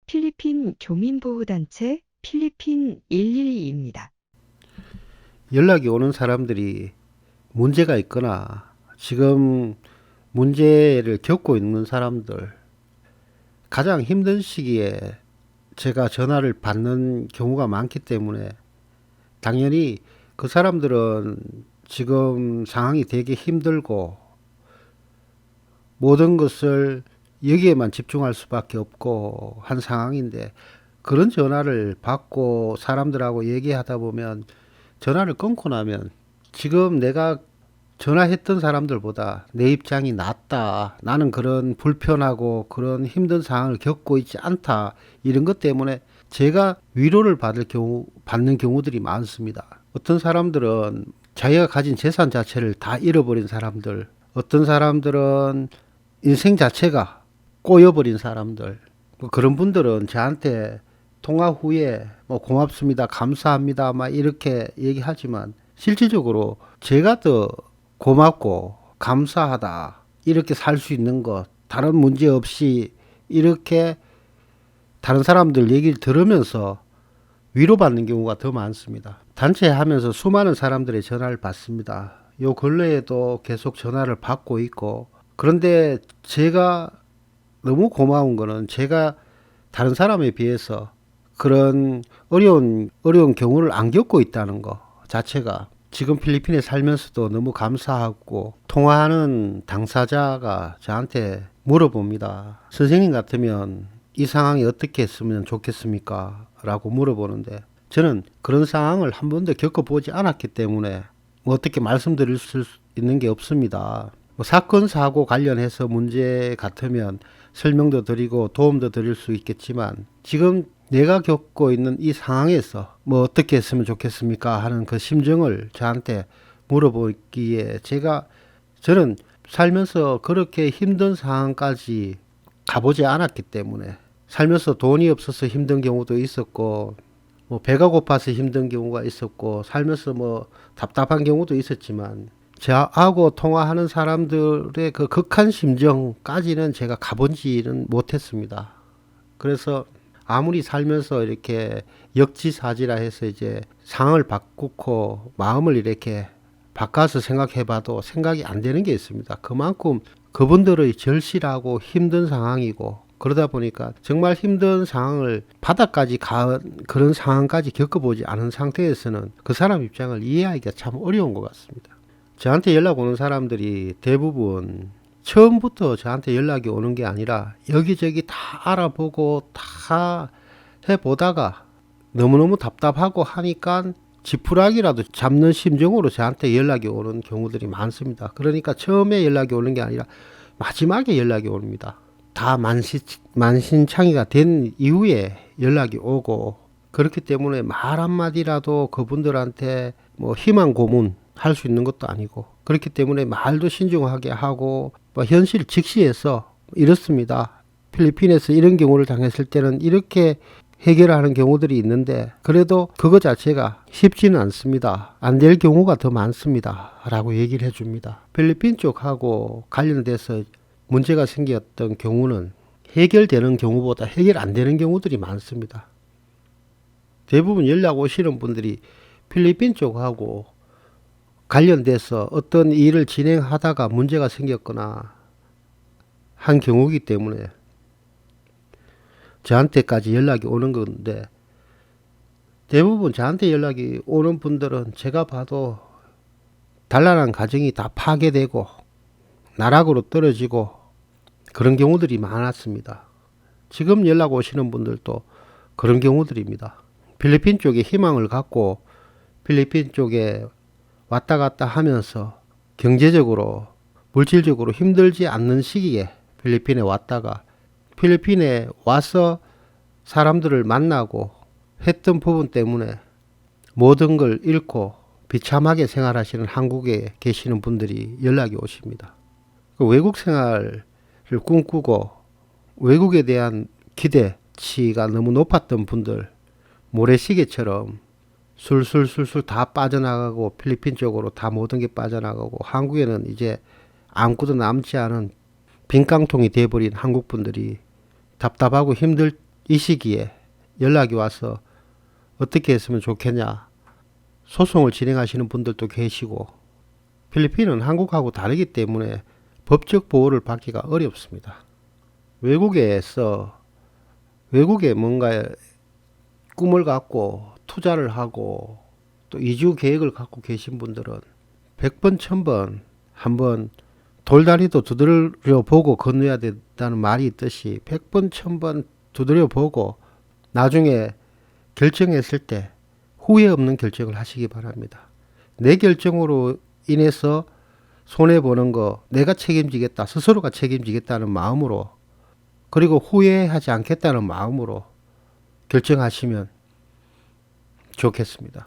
필리핀 교민보호단체 필리핀 112입니다. 연락이 오는 사람들이 문제가 있거나 지금 문제를 겪고 있는 사람들, 가장 힘든 시기에 제가 전화를 받는 경우가 많기 때문에 당연히 그 사람들은 지금 상황이 되게 힘들고 모든 것을 여기에만 집중할 수밖에 없고 한 상황인데, 그런 전화를 받고 사람들하고 얘기하다 보면 전화를 끊고 나면 지금 내가 전화했던 사람들보다 내 입장이 낫다, 나는 그런 불편하고 그런 힘든 상황을 겪고 있지 않다, 이런 것 때문에 제가 위로를 받는 경우들이 많습니다. 어떤 사람들은 자기가 가진 재산 자체를 다 잃어버린 사람들, 어떤 사람들은 인생 자체가 꼬여버린 사람들, 뭐 그런 분들은 저한테 통화 후에 뭐 고맙습니다, 감사합니다, 막 이렇게 얘기하지만 실질적으로 제가 더 고맙고 감사하다, 이렇게 살 수 있는 것, 다른 문제 없이 이렇게 다른 사람들 얘기를 들으면서 위로받는 경우가 더 많습니다. 단체 하면서 수많은 사람들의 전화를 받습니다. 요 근래에도 계속 전화를 받고 있고, 그런데 제가 너무 고마운 거는 제가 다른 사람에 비해서 그런 어려운 경우를 안 겪고 있다는 거 자체가 지금 필리핀에 살면서도 너무 감사하고, 통화하는 당사자가 저한테 물어봅니다. 선생님 같으면 이 상황이 어떻게 했으면 좋겠습니까? 라고 물어보는데, 저는 그런 상황을 한 번도 겪어보지 않았기 때문에 뭐 어떻게 말씀드릴 수 있는 게 없습니다. 뭐 사건 사고 관련해서 문제 같으면 설명도 드리고 도움도 드릴 수 있겠지만, 지금 내가 겪고 있는 이 상황에서 뭐 어떻게 했으면 좋겠습니까 하는 그 심정을 저한테 물어보기에, 저는 살면서 그렇게 힘든 상황까지 가보지 않았기 때문에, 살면서 돈이 없어서 힘든 경우도 있었고, 뭐 배가 고파서 힘든 경우가 있었고, 살면서 뭐 답답한 경우도 있었지만, 저하고 통화하는 사람들의 그 극한 심정까지는 제가 가본지는 못했습니다. 그래서 아무리 살면서 이렇게 역지사지라 해서 이제 상을 바꾸고 마음을 이렇게 바꿔서 생각해봐도 생각이 안 되는 게 있습니다. 그만큼 그분들의 절실하고 힘든 상황이고, 그러다 보니까 정말 힘든 상황을 바닥까지 가 그런 상황까지 겪어보지 않은 상태에서는 그 사람 입장을 이해하기가 참 어려운 것 같습니다. 저한테 연락 오는 사람들이 대부분 처음부터 저한테 연락이 오는 게 아니라 여기저기 다 알아보고 다 해보다가 너무너무 답답하고 하니까 지푸라기라도 잡는 심정으로 저한테 연락이 오는 경우들이 많습니다. 그러니까 처음에 연락이 오는 게 아니라 마지막에 연락이 옵니다. 다 만신창이가 된 이후에 연락이 오고, 그렇기 때문에 말 한마디라도 그분들한테 뭐 희망 고문 할 수 있는 것도 아니고, 그렇기 때문에 말도 신중하게 하고, 뭐 현실 직시해서 이렇습니다, 필리핀에서 이런 경우를 당했을 때는 이렇게 해결하는 경우들이 있는데 그래도 그거 자체가 쉽지는 않습니다, 안 될 경우가 더 많습니다 라고 얘기를 해줍니다. 필리핀 쪽하고 관련돼서 문제가 생겼던 경우는 해결되는 경우보다 해결 안 되는 경우들이 많습니다. 대부분 연락 오시는 분들이 필리핀 쪽하고 관련돼서 어떤 일을 진행하다가 문제가 생겼거나 한 경우이기 때문에 저한테까지 연락이 오는 건데, 대부분 저한테 연락이 오는 분들은 제가 봐도 단란한 가정이 다 파괴되고 나락으로 떨어지고 그런 경우들이 많았습니다. 지금 연락 오시는 분들도 그런 경우들입니다. 필리핀 쪽에 희망을 갖고 필리핀 쪽에 왔다 갔다 하면서 경제적으로 물질적으로 힘들지 않는 시기에 필리핀에 왔다가 필리핀에 와서 사람들을 만나고 했던 부분 때문에 모든 걸 잃고 비참하게 생활하시는 한국에 계시는 분들이 연락이 오십니다. 외국 생활을 꿈꾸고 외국에 대한 기대치가 너무 높았던 분들, 모래시계처럼 술술술술 다 빠져나가고 필리핀 쪽으로 다 모든 게 빠져나가고 한국에는 이제 아무것도 남지 않은 빈깡통이 돼버린 한국 분들이 답답하고 이 시기에 연락이 와서 어떻게 했으면 좋겠냐 소송을 진행하시는 분들도 계시고 필리핀은 한국하고 다르기 때문에 법적 보호를 받기가 어렵습니다. 외국에 뭔가 꿈을 갖고 투자를 하고 또 이주 계획을 갖고 계신 분들은 100번, 1000번 한번 돌다리도 두드려 보고 건너야 된다는 말이 있듯이 100번, 1000번 두드려 보고 나중에 결정했을 때 후회 없는 결정을 하시기 바랍니다. 내 결정으로 인해서 손해보는 거 내가 책임지겠다, 스스로가 책임지겠다는 마음으로 그리고 후회하지 않겠다는 마음으로 결정하시면 좋겠습니다.